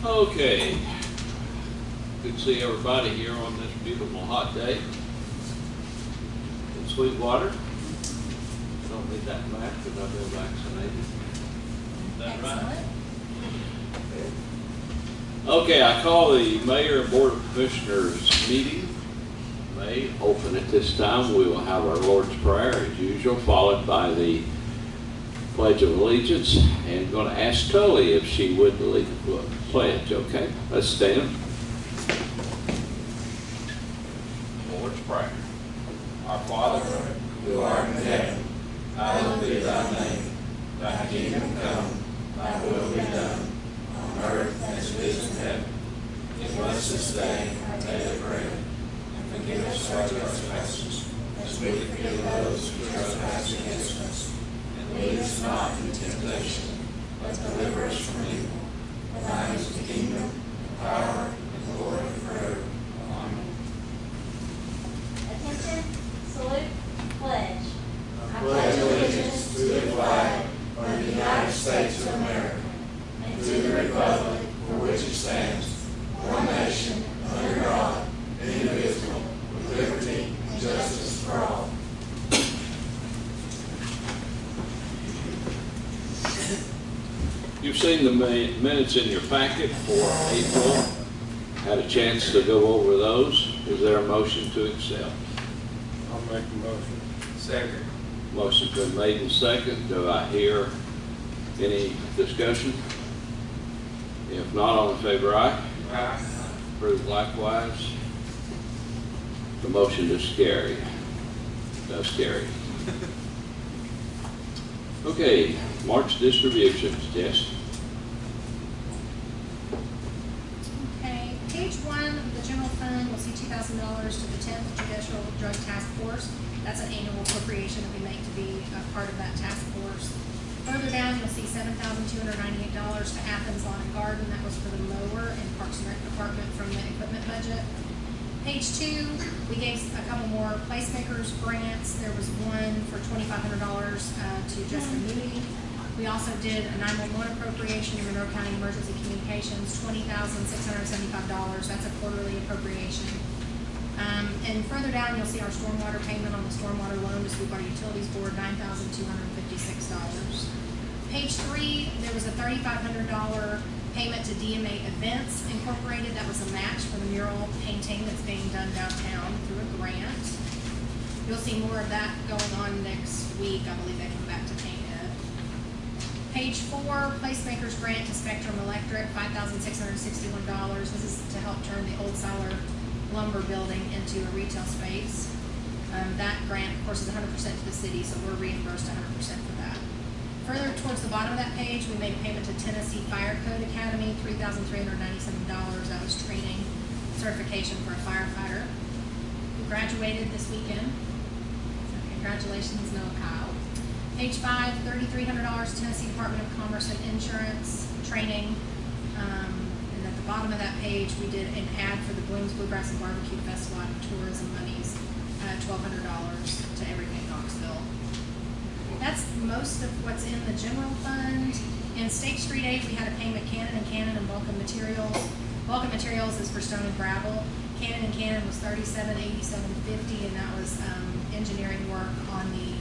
Okay. Good to see everybody here on this beautiful hot day in Sweetwater. I don't need that mask because I've been vaccinated. Is that right? Okay, I call the Mayor and Board of Commissioners meeting. May open at this time. We will have our Lord's Prayer as usual, followed by the Pledge of Allegiance, and going to ask Tully if she would lead the pledge. Okay, let's stand. Lord's Prayer. Our Father, who art in heaven, hallowed be thy name. Thy kingdom come, thy will be done, on earth as it is in heaven. Give us this day our daily bread, and forgive us our trespasses, as we forgive those who trespass against us. And lead us not into temptation, but deliver us from evil. For thine is the kingdom, the power, and the glory forever. Amen. Attention, salute, pledge. I pledge allegiance to the flag of the United States of America, and to the republic for which it stands, one nation, under God, indivisible, with liberty and justice for all. You've seen the minutes in your packet for April. Had a chance to go over those. Is there a motion to accept? I'll make the motion. Second. Motion's been made and second. Do I hear any discussion? If not, all in favor, aye. Aye. Approved likewise. The motion is carried. Does carry. Okay, March distributions, Jess. Okay, page 1 of the general fund, we'll see $2,000 to the 10th Judicial Drug Task Force. That's an annual appropriation that we make to be a part of that task force. Further down, you'll see $7,298 to Athens Lawn and Garden. That was for the mower and Parks and Rec Department from the equipment budget. Page 2, we gave a couple more Placemakers grants. There was one for $2,500 to Jessica Moody. We also did a 911 appropriation in Monroe County Emergency Communications, $20,675. That's a quarterly appropriation. And further down, you'll see our stormwater payment on the stormwater loan to Sweetwater Utilities Board, $9,256. Page 3, there was a $3,500 payment to DMA Events Incorporated. That was a match for the mural painting that's being done downtown through a grant. You'll see more of that going on next week. I believe they come back to paint it. Page 4, Placemakers Grant to Spectrum Electric, $5,661. This is to help turn the old Siler lumber building into a retail space. That grant, of course, is 100% to the city, so we're reimbursed 100% for that. Further towards the bottom of that page, we made a payment to Tennessee Fire Code Academy, $3,397. That was training certification for a firefighter who graduated this weekend. So congratulations, Noah Kyle. Page 5, $3,300 Tennessee Department of Commerce and Insurance training. And at the bottom of that page, we did an ad for the Blooms Bluegrass and Barbecue Festival and tourism monies, $1,200 to Everything Knoxville. That's most of what's in the general fund. In State Street Aid, we had a payment Cannon and Vulcan Materials. Vulcan Materials is for stone and gravel. Cannon was $37,8750, and that was engineering work on the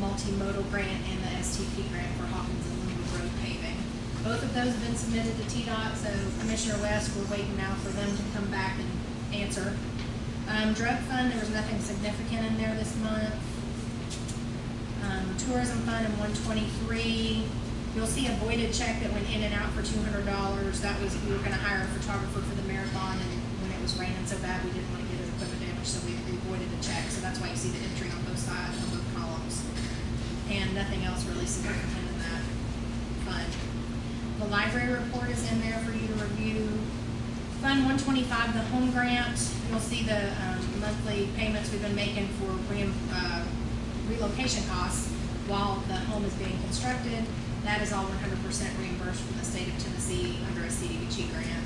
multimodal grant and the STP grant for Hawkins and Linwood Road paving. Both of those have been submitted to TDOT, so Commissioner West, we're waiting now for them to come back and answer. Drug fund, there was nothing significant in there this month. Tourism fund in 123. You'll see a voided check that went in and out for $200. That was, we were going to hire a photographer for the marathon, and when it was raining so bad, we didn't want to get his equipment damaged, so we voided the check. So that's why you see the entry on both sides, on both columns. And nothing else really significant in that fund. The library report is in there for you to review. Fund 125, the home grant. You'll see the monthly payments we've been making for relocation costs while the home is being constructed. That is all 100% reimbursed from the state of Tennessee under a CDBG grant.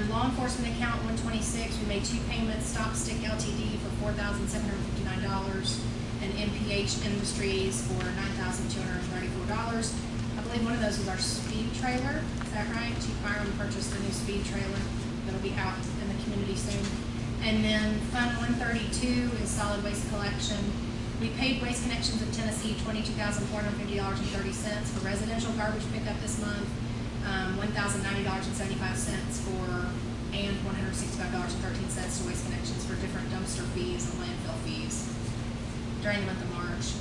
Law enforcement account 126, we made 2 payments, Stop Stick LTD for $4,759 and MPH Industries for $9,234. A believe one of those was our speed trailer. Is that right? Chief Byram purchased a new speed trailer that'll be out in the community soon. And then Fund 132 is solid waste collection. We paid Waste Connections of Tennessee $22,450.30 for residential garbage pickup this month, $1,090.75 for, and $165.13 to Waste Connections for different dumpster fees and landfill fees during the month of March.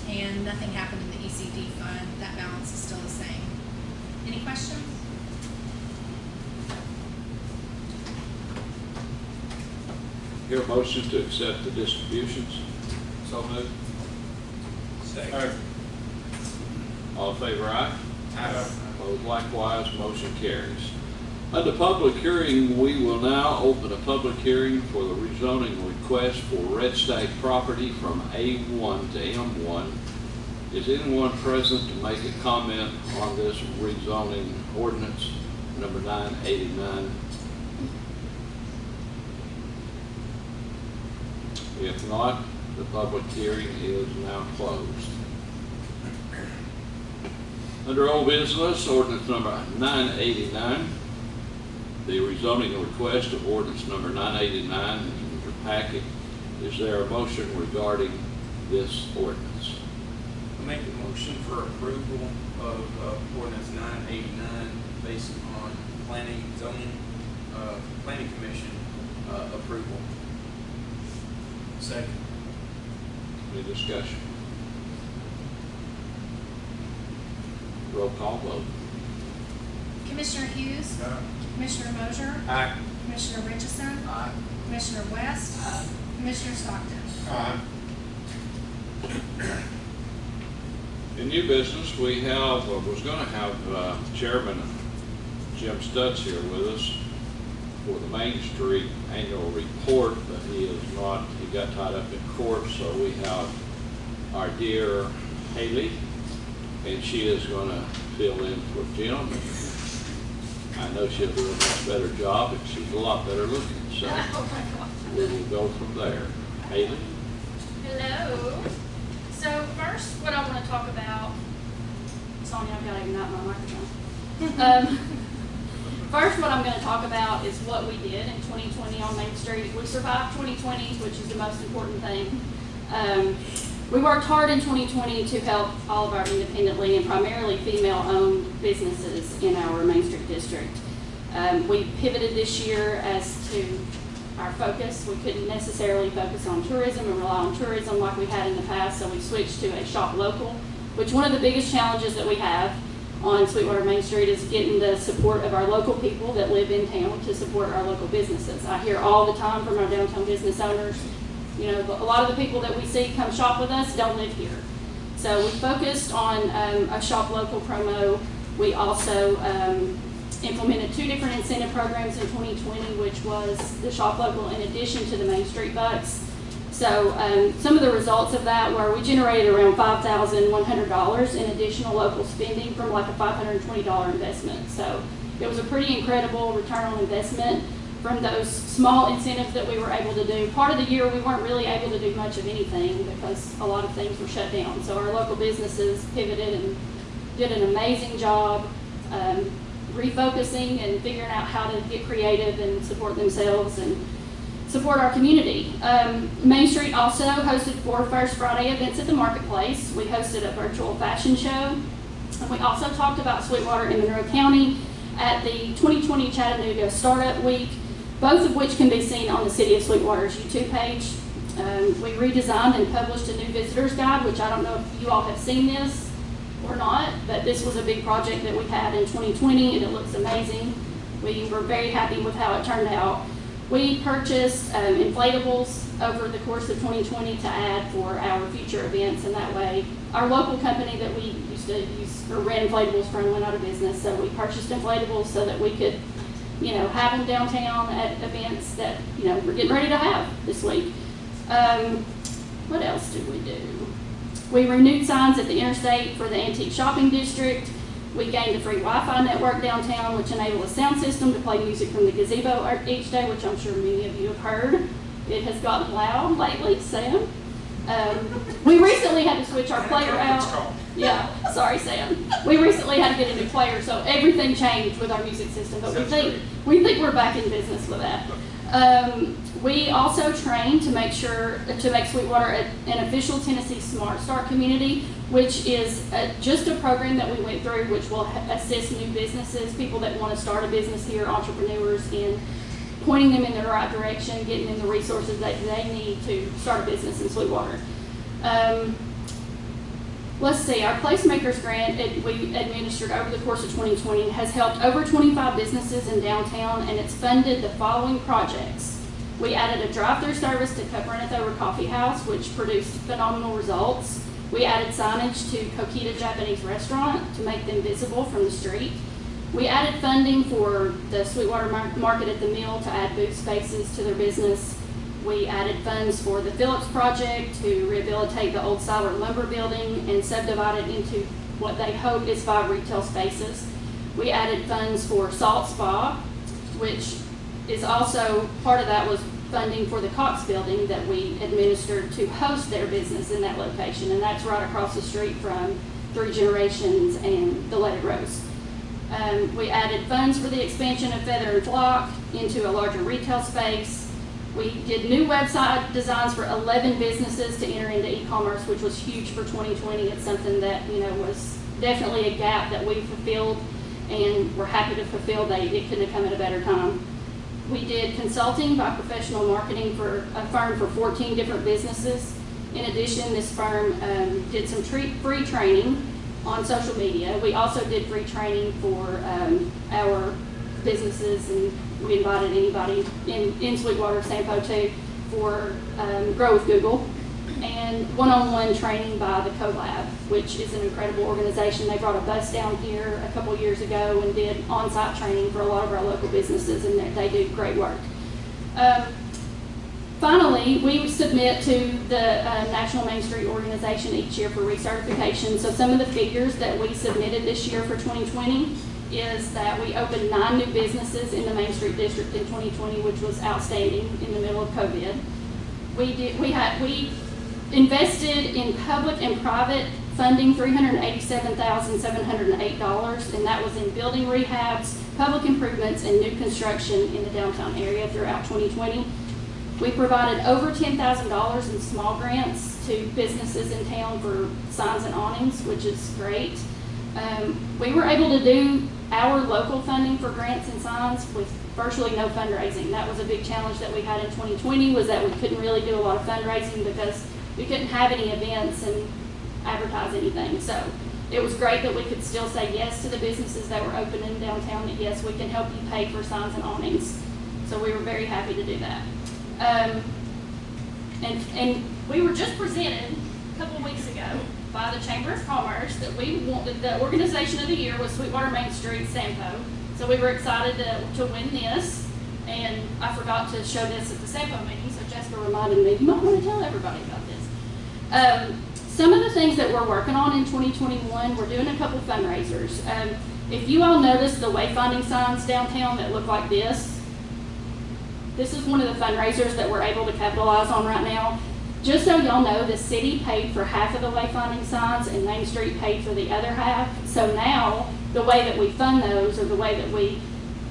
And nothing happened in the ECD fund. That balance is still the same. Any questions? Hear a motion to accept the distributions? So moved. Second. All in favor, aye? Aye. Opposed likewise, motion carries. Under public hearing, we will now open a public hearing for the rezoning request for Red Stag property from A1 to M1. Is anyone present to make a comment on this rezoning ordinance number 989? If not, the public hearing is now closed. Under old business, ordinance number 989. The rezoning request of ordinance number 989 is in your packet. Is there a motion regarding this ordinance? I make a motion for approval of ordinance 989 based on planning commission approval. Second. Any discussion? Roll call vote. Commissioner Hughes? Aye. Commissioner Mosier? Aye. Commissioner Richardson? Aye. Commissioner West? Commissioner Stockton? Aye. In new business, we have, was going to have Chairman Jim Stutz here with us for the Main Street annual report, but he is not. He got tied up in court, so we have our dear Haley, and she is going to fill in for Jim. I know she'll do a much better job, and she's a lot better looking, so we will go from there. Haley? Hello. So first, what I want to talk about, Sonia, I've got to ignite my microphone. First, what I'm going to talk about is what we did in 2020 on Main Street. We survived 2020, which is the most important thing. We worked hard in 2020 to help all of our independently and primarily female-owned businesses in our Main Street district. We pivoted this year as to our focus. We couldn't necessarily focus on tourism and rely on tourism like we had in the past, so we switched to a shop local, which one of the biggest challenges that we have on Sweetwater Main Street is getting the support of our local people that live in town to support our local businesses. I hear all the time from our downtown business owners, you know, a lot of the people that we see come shop with us don't live here. So we focused on a shop local promo. We also implemented 2 different incentive programs in 2020, which was the shop local in addition to the Main Street Bucks. So some of the results of that were we generated around $5,100 in additional local spending from like a $520 investment. So it was a pretty incredible return on investment from those small incentives that we were able to do. Part of the year we weren't really able to do much of anything because a lot of things were shut down. So our local businesses pivoted and did an amazing job refocusing and figuring out how to get creative and support themselves and support our community. Main Street also hosted 4 First Friday events at the marketplace. We hosted a virtual fashion show. And we also talked about Sweetwater in Monroe County at the 2020 Chattanooga Startup Week, both of which can be seen on the City of Sweetwater's YouTube page. We redesigned and published a new visitor's guide, which I don't know if you all have seen this or not, but this was a big project that we had in 2020 and it looks amazing. We were very happy with how it turned out. We purchased inflatables over the course of 2020 to add for our future events, and that way our local company that we used to use or rent inflatables from went out of business, so we purchased inflatables so that we could, you know, have them downtown at events that, you know, we're getting ready to have this week. What else did we do? We renewed signs at the interstate for the antique shopping district. We gained a free Wi-Fi network downtown, which enabled a sound system to play music from the gazebo each day, which I'm sure many of you have heard. It has gotten loud lately, Sam. We recently had to switch our player out. Yeah, sorry, Sam. We recently had to get a new player, so everything changed with our music system. But we think we're back in business with that. We also train to make Sweetwater an official Tennessee Smart Start community, which is just a program that we went through, which will assist new businesses, people that want to start a business here, entrepreneurs, in pointing them in the right direction, getting them the resources that they need to start a business in Sweetwater. Let's see, our Placemakers Grant we administered over the course of 2020 has helped over 25 businesses in downtown, and it's funded the following projects. We added a drive-through service to Cup Over Coffee House, which produced phenomenal results. We added signage to Kokita Japanese Restaurant to make them visible from the street. We added funding for the Sweetwater Market at the Mill to add booth spaces to their business. We added funds for the Phillips project to rehabilitate the old Siler lumber building and subdivide it into what they hope is 5 retail spaces. We added funds for Salt Spa, which is also, part of that was funding for the Cox building that we administered to host their business in that location, and that's right across the street from 3 Generations and the Leaded Rose. We added funds for the expansion of Feather and Flock into a larger retail space. We did new website designs for 11 businesses to enter into e-commerce, which was huge for 2020. It's something that, was definitely a gap that we fulfilled, and we're happy to fulfill. It couldn't have come at a better time. We did consulting by professional marketing for a firm for 14 different businesses. In addition, this firm did some free training on social media. We also did free training for our businesses, and we invited anybody in Sweetwater, Sampo too, for Grow with Google, and one-on-one training by the CoLab, which is an incredible organization. They brought a bus down here a couple years ago and did on-site training for a lot of our local businesses, and they do great work. Finally, we submit to the National Main Street Organization each year for recertification. So some of the figures that we submitted this year for 2020 is that we opened 9 new businesses in the Main Street District in 2020, which was outstanding in the middle of COVID. We invested in public and private funding $387,708, and that was in building rehabs, public improvements, and new construction in the downtown area throughout 2020. We provided over $10,000 in small grants to businesses in town for signs and awnings, which is great. We were able to do our local funding for grants and signs with virtually no fundraising. That was a big challenge that we had in 2020, was that we couldn't really do a lot of fundraising because we couldn't have any events and advertise anything. So it was great that we could still say yes to the businesses that were open in downtown, that yes, we can help you pay for signs and awnings. So we were very happy to do that. And we were just presented a couple of weeks ago by the Chamber of Commerce that we wanted, the organization of the year was Sweetwater Main Street Sampo. So we were excited to win this, and I forgot to show this at the Sampo meeting, so Jessica reminded me, you might want to tell everybody about this. Some of the things that we're working on in 2021, we're doing a couple fundraisers. If you all notice the wayfinding signs downtown that look like this is one of the fundraisers that we're able to capitalize on right now. Just so y'all know, the city paid for half of the wayfinding signs and Main Street paid for the other half. So now, the way that we fund those, or the way that we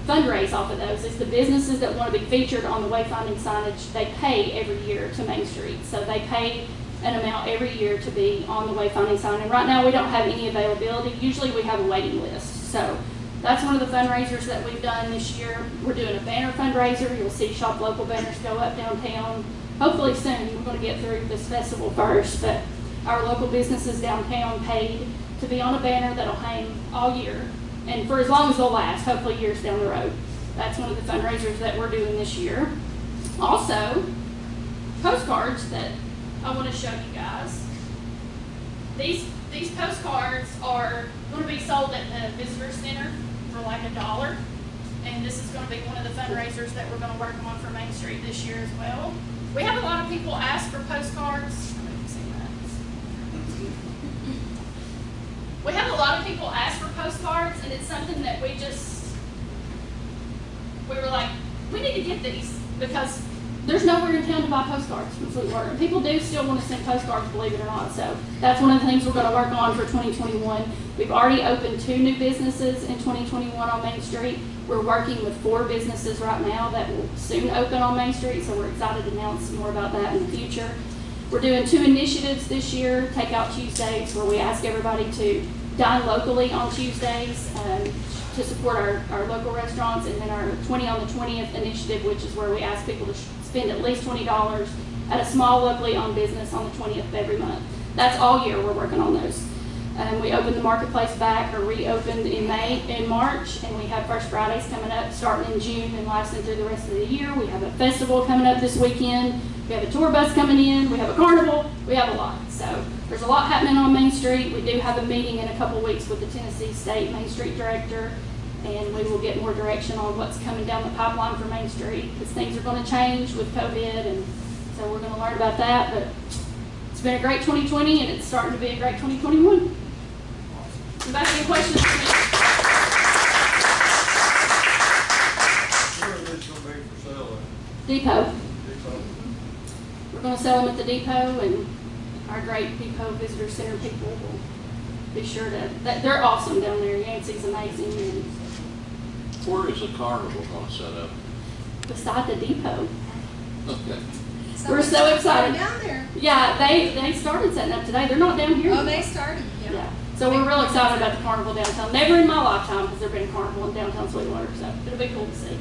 fundraise off of those, is the businesses that want to be featured on the wayfinding signage, they pay every year to Main Street. So they pay an amount every year to be on the wayfinding sign. And right now, we don't have any availability. Usually we have a waiting list. So that's one of the fundraisers that we've done this year. We're doing a banner fundraiser. You'll see Shop Local banners go up downtown. Hopefully soon. We're going to get through this festival first, but our local businesses downtown paid to be on a banner that'll hang all year, and for as long as they'll last, hopefully years down the road. That's one of the fundraisers that we're doing this year. Also, postcards that I want to show you guys. These postcards are going to be sold at the visitor center for like $1, and this is going to be one of the fundraisers that we're going to work on for Main Street this year as well. We have a lot of people ask for postcards. We have a lot of people ask for postcards, and it's something that we were like, we need to get these, because there's nowhere in town to buy postcards from Sweetwater. And people do still want to send postcards, believe it or not. So that's one of the things we're going to work on for 2021. We've already opened 2 new businesses in 2021 on Main Street. We're working with 4 businesses right now that will soon open on Main Street, so we're excited to announce more about that in the future. We're doing 2 initiatives this year, Takeout Tuesdays, where we ask everybody to dine locally on Tuesdays to support our local restaurants, and then our 20 on the 20th initiative, which is where we ask people to spend at least $20 at a small locally owned business on the 20th of every month. That's all year we're working on those. We opened the marketplace back, or reopened in March, and we have First Fridays coming up starting in June and lasting through the rest of the year. We have a festival coming up this weekend. We have a tour bus coming in. We have a carnival. We have a lot. So there's a lot happening on Main Street. We do have a meeting in a couple weeks with the Tennessee State Main Street Director, and we will get more direction on what's coming down the pipeline for Main Street, because things are going to change with COVID, and so we're going to learn about that. But it's been a great 2020, and it's starting to be a great 2021. Anybody have any questions for me? Where are these gonna be for sale Depot. at? Depot? We're going to sell them at the depot, and our great depot visitor center people will be sure to. They're awesome down there. Yancey's amazing, and Where is the carnival going to set up? beside the depot. Okay. We're so excited. Down there. Yeah, they started setting up today. They're not down here. Oh, they started, Yeah. So we're real excited about the carnival downtown. Never in my lifetime has there been a carnival in downtown Sweetwater, so it'll be cool to see.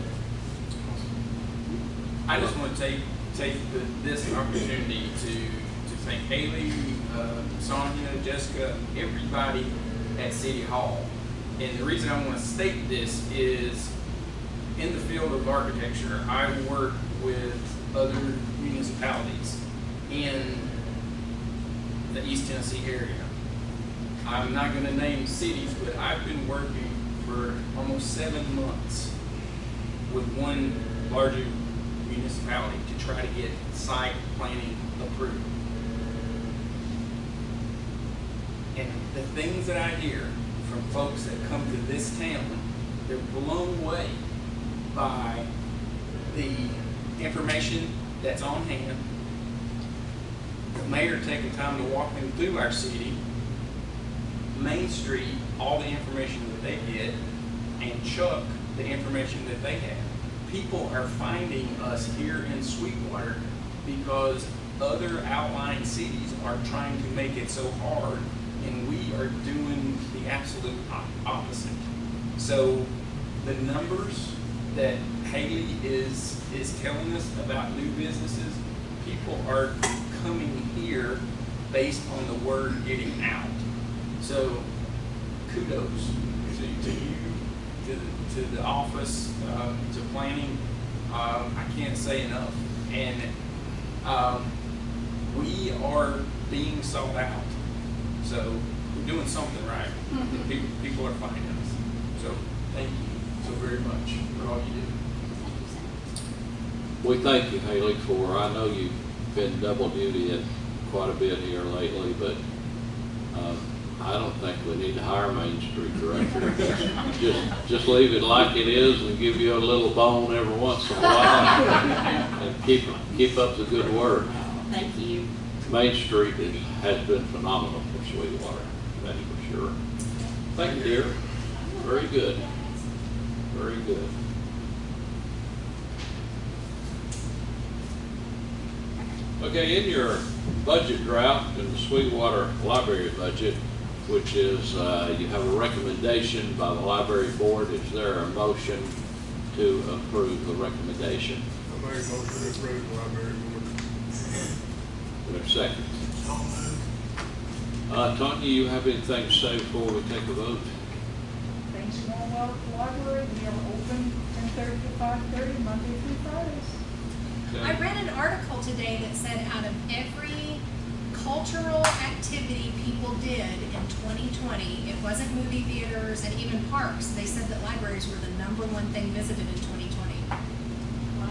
I just want to take this opportunity to thank Haley, Sonia, Jessica, everybody at City Hall. And the reason I want to state this is, in the field of architecture, I work with other municipalities in the East Tennessee area. I'm not going to name cities, but I've been working for almost 7 months with one larger municipality to try to get site planning approved. And the things that I hear from folks that come to this town, they're blown away by the information that's on hand, the mayor taking time to walk them through our city, Main Street, all the information that they get, and Chuck, the information that they have. People are finding us here in Sweetwater because other outlying cities are trying to make it so hard, and we are doing the absolute opposite. So the numbers that Haley is telling us about new businesses, people are coming here based on the word getting out. So kudos to you, to the office, to planning. I can't say enough. And we are being sold out. So we're doing something right. Mm-hmm. People are finding us. So thank you so very much for all you do. We thank you, Haley, for, I know you've been double duty quite a bit here lately, but I don't think we need to hire a Main Street director. just leave it like it is and give you a little bone every once in a while, and keep up the good work. Thank you. Main Street has been phenomenal for Sweetwater, that's for sure. Thank you, dear. Very good. Very good. Okay, in your budget draft in the Sweetwater Library budget, which is you have a recommendation by the library board. Is there a motion to approve the recommendation? I make a motion to approve the library board. Is there a second? Tanya, you have anything to say before we take a vote? Thanks, Sweetwater Library. We are open 10:30 to 5:30, Monday through Fridays. Okay. I read an article today that said out of every cultural activity people did in 2020, it wasn't movie theaters and even parks. They said that libraries were the #1 thing visited in 2020. Wow.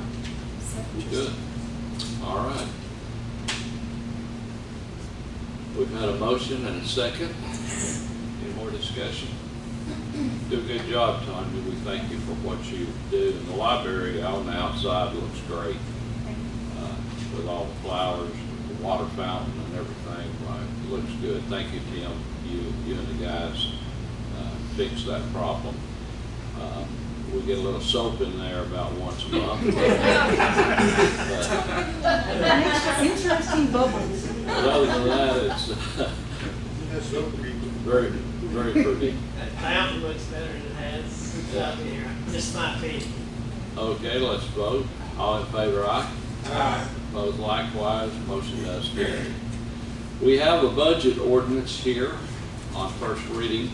So Good. All right. We've had a motion and a second. Any more discussion? Do a good job, Tanya. We thank you for what you do. And the library on the outside looks great. with all the flowers, the water fountain and everything. It looks good. Thank you, Tim. You and the guys fixed that problem. We get a little soap in there about once a month. Interesting bubbles. But other than that, it's very, very pretty. That fountain looks better than it has out here. Just my opinion. Okay, let's vote. All in favor, aye? Aye. Opposed likewise, motion does carry. We have a budget ordinance here on first reading.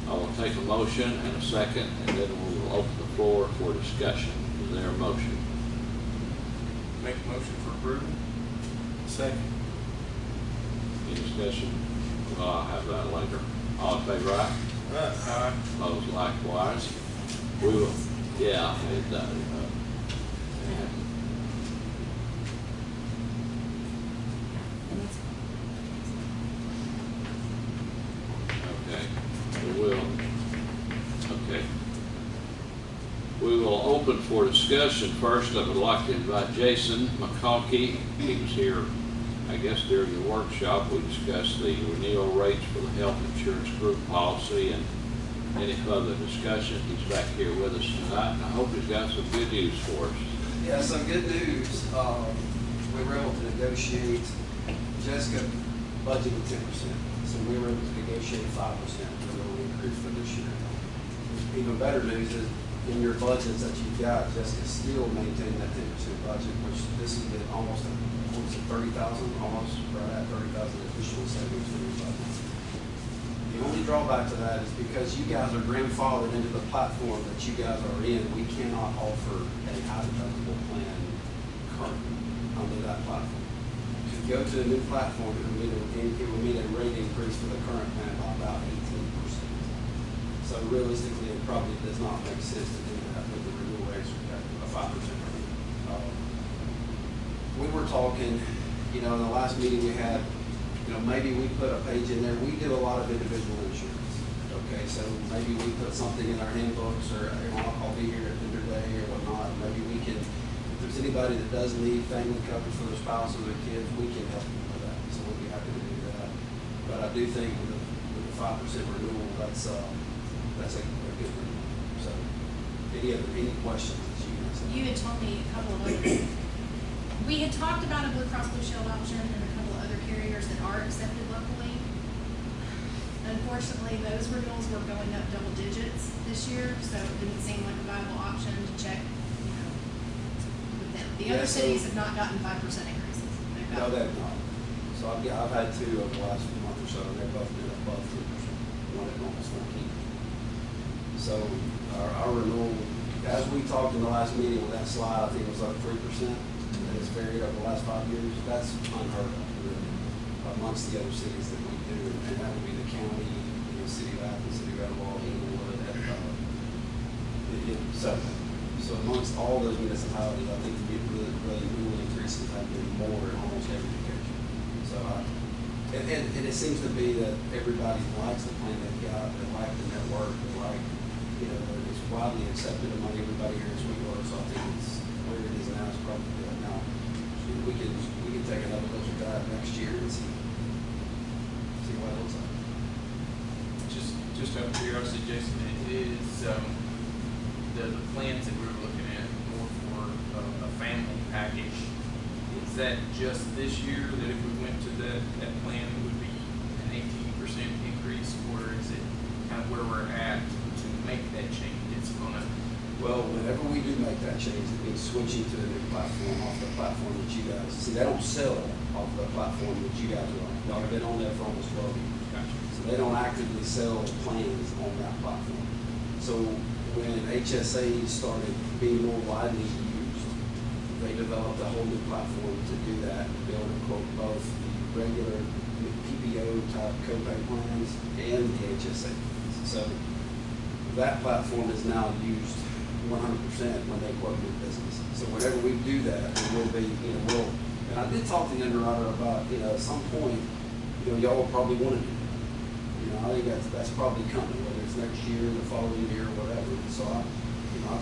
I will take a motion and a second, and then we will open the floor for discussion. Is there a motion? Make a motion for approval. Second. Any discussion? Well, I'll have that later. All in favor, aye? Aye. Opposed likewise. We will, yeah, it does. Okay, we will. Okay. We will open for discussion. First, I would like to invite Jason McConkey. He was here, I guess, during the workshop. We discussed the renewal rates for the health insurance group policy and any further discussion. He's back here with us tonight, and I hope he's got some good news for us. Yeah, some good news. We were able to negotiate, Jessica budgeted 10%, so we were able to negotiate 5% for the increase for this year. Even better news is in your budgets that you've got, Jessica still maintained that 10% budget, which this is almost, what's it, 30,000, almost right at 30,000 additional savings for your budget. The only drawback to that is because you guys are grandfathered into the platform that you guys are in, we cannot offer a high deductible plan currently under that platform. To go to a new platform, it would mean a rate increase for the current plan by about 18%. So realistically, it probably does not make sense to do that with the renewal rates at a 5% rate. We were talking, in the last meeting we had, maybe we put a page in there. We do a lot of individual insurance. Okay, so maybe we put something in our handbooks, or I'll be here at dinner day or whatnot. Maybe we can, if there's anybody that does need family coverage for their spouse or their kids, we can help them with that. So we'll be happy to do that. But I do think with the 5% renewal, that's a good renewal. So, any questions that you guys have? You had told me a couple of other, we had talked about a Blue Cross Blue Shield option and a couple of other carriers that are accepted locally. Unfortunately, those renewals were going up double digits this year, so it didn't seem like a viable option to check, with them. The other cities have not gotten 5% increases. No, they've not. So I've had two over the last month or so, and they've both been above 3%, one at almost 14%. So our renewal, as we talked in the last meeting with that slide, I think it was up 3%. And it's varied over the last 5 years. That's unheard of, really, amongst the other cities that we do, and that would be the county, city of Athens, city of Edinburgh, Inglewood, so amongst all those municipalities, I think the renewal increases have been more in almost every location. So and it seems to be that everybody likes the plan they've got, they like the network, they like, it's widely accepted among everybody here in Sweetwater. So I think it's where it is now is probably good. Now we can take another look at that next year and see what it looks like. Just out of curiosity, Jason, is the plans that we're looking at more for a family package, is that just this year that if we went to that plan it would be an 18% increase, or is it kind of where we're at to make that change? It's gonna. Well, whenever we do make that change, it means switching to a new platform off the platform that you guys see. They don't sell off the platform that you guys are on. Y'all have been on there for almost 12 years. Gotcha. So they don't actively sell plans on that platform. So when HSA started being more widely used, they developed a whole new platform to do that, to be able to quote both the regular PPO type copay plans and the HSA plans. So that platform is now used 100% when they quote new business. So whenever we do that, it will be, and I did talk to the underwriter about, at some point, y'all will probably want to do that. I think that's probably coming, whether it's next year, the following year, or whatever. So I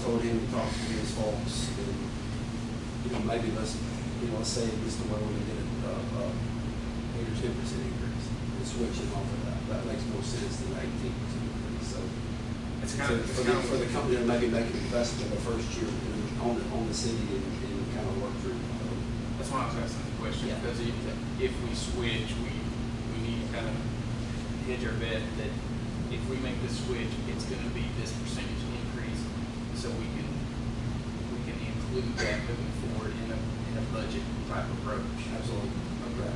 told him to talk to his folks, and maybe let's let's say it's the one where we did 8 or 10% increase, and switching off of that. That makes more sense than 18% increase, so. It's kind of, For the company to maybe make an investment the first year on the city and kind of work through. that's why I was asking the question, Yeah. because if we switch, we need to kind of hedge our bet that if we make this switch, it's gonna be this percentage increase, so we can include that moving forward in a budget type approach. Absolutely. Okay.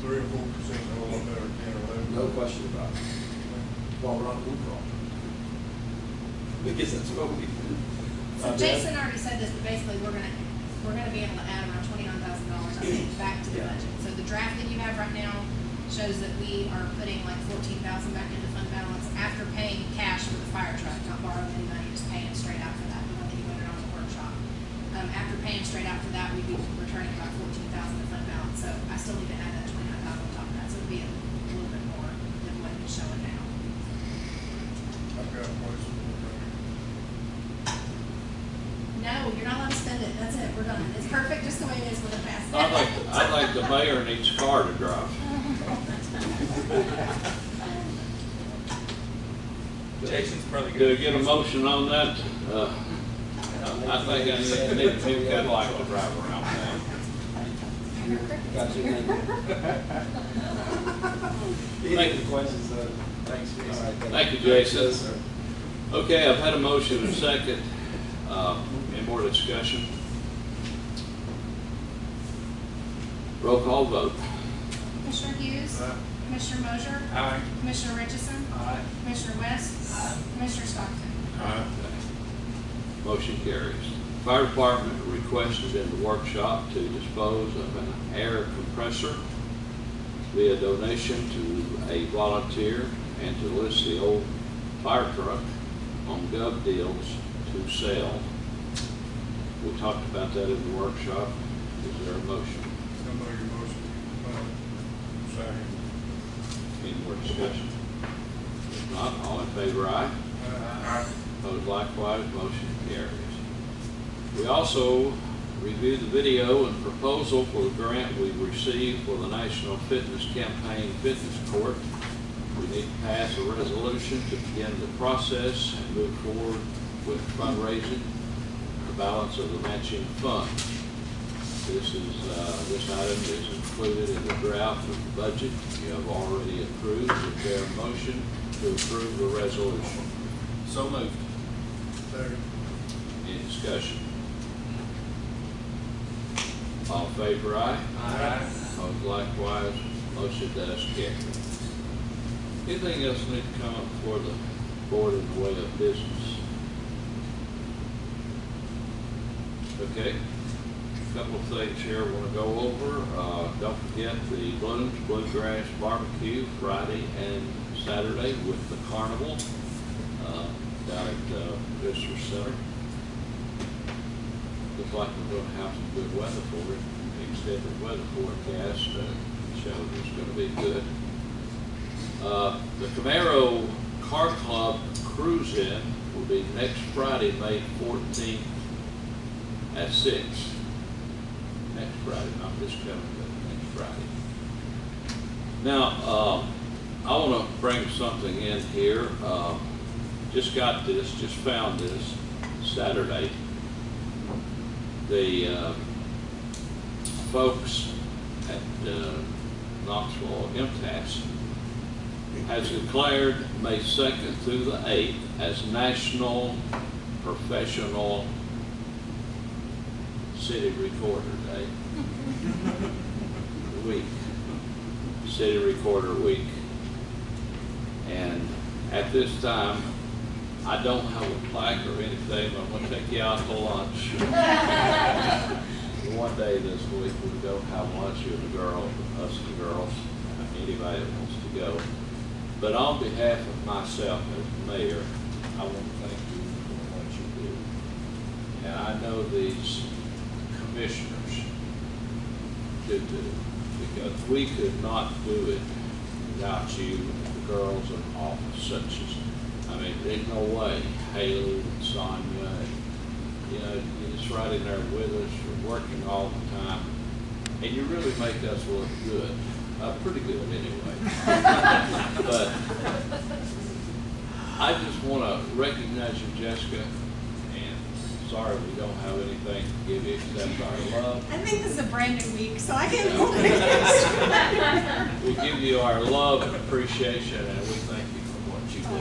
3 or 4% is a whole lot better than 10 or 11. No question about it. While we're on the call. Because that's what we do. So Jason already said this, but basically, we're gonna be able to add around $29,000, I think, back to the Yeah. budget. So the draft that you have right now shows that we are putting like 14,000 back into fund balance after paying cash for the fire truck, not borrowing any money, just paying straight out for that, the one that you voted on in the workshop. After paying straight out for that, we'd be returning about 14,000 to fund balance, so I still need to add that 29,000 on top of that, so it'd be a little bit more than what it's showing now. I've got a question. No, you're not allowed to spend it, that's it, we're done. It's perfect just the way it is with a pass. I think the mayor needs a car to drive. Jason's probably Do good. I get a motion on that? I think I need a new Cadillac to drive around town. Got you. Any other questions? Thanks, All Jason. right, Thank you, Jason. Yes, sir. Okay, I've had a motion and a second. Any more discussion? Roll call vote. Commissioner Hughes. Aye. Commissioner Mosier. Aye. Commissioner Richardson. Aye. Commissioner West. Commissioner Stockton. Motion carries. Fire department requested in the workshop to dispose of an air compressor via donation to a volunteer and to list the old fire truck on Gov Deals to sell. We talked about that in the workshop. Is there a motion? Somebody your motion. Second. Any more discussion? If not, all in favor, aye. Opposed likewise, motion carries. We also reviewed the video and proposal for the grant we received for the National Fitness Campaign Fitness Court. We need to pass a resolution to begin the process and move forward with fundraising the balance of the matching fund. This item is included in the draft of the budget you have already approved. Is there a motion to approve the resolution? So moved. Second. Any discussion? All in favor, aye? Aye. Opposed likewise, motion does carry. Anything else need to come up before the board in the way of business? Okay, a couple of things here I want to go over. Don't forget the Bloom's Bluegrass Barbecue Friday and Saturday with the carnival down at Visitor Center. Looks like we're going to have some good weather for it. Extended weather forecast shows it's going to be good. The Camaro Car Club Cruise-In will be next Friday, May 14th at 6. Next Friday, not this coming, but next Friday. Now, I want to bring something in here. Just found this Saturday. The folks at Knoxville MTAS has declared May 2nd through the 8th as National Professional City Recorder Day. Week. City Recorder Week. And at this time, I don't have a plaque or anything, but I'm going to take you out to lunch. One day this week we'll go have lunch with the girls, us and the girls, anybody that wants to go. But on behalf of myself as mayor, I want to thank you for what you do. And I know these commissioners do, because we could not do it without you and the girls in office such as, I mean, there's no way Haley and Sonia and You know, you're just right in there with us, you're working all the time, and you really make us look good. Pretty good anyway. But I just want to recognize you, Jessica, and sorry we don't have anything to give you except our love. I think this is a brand new week, so I can't hold it. We give you our love and appreciation, and we thank you for what you do.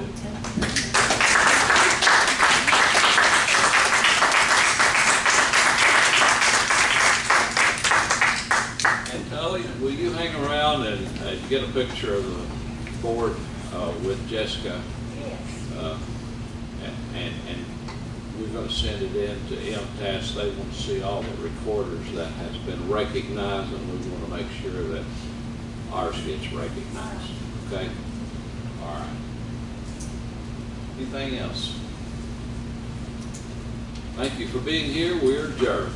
And Tully, will you hang around and get a picture of the board with Jessica? Yes. And we're going to send it in to MTS. They want to see all the recorders that has been recognized, and we want to make sure that ours gets recognized. Okay? All right. Anything else? Thank you for being here. We're adjourned.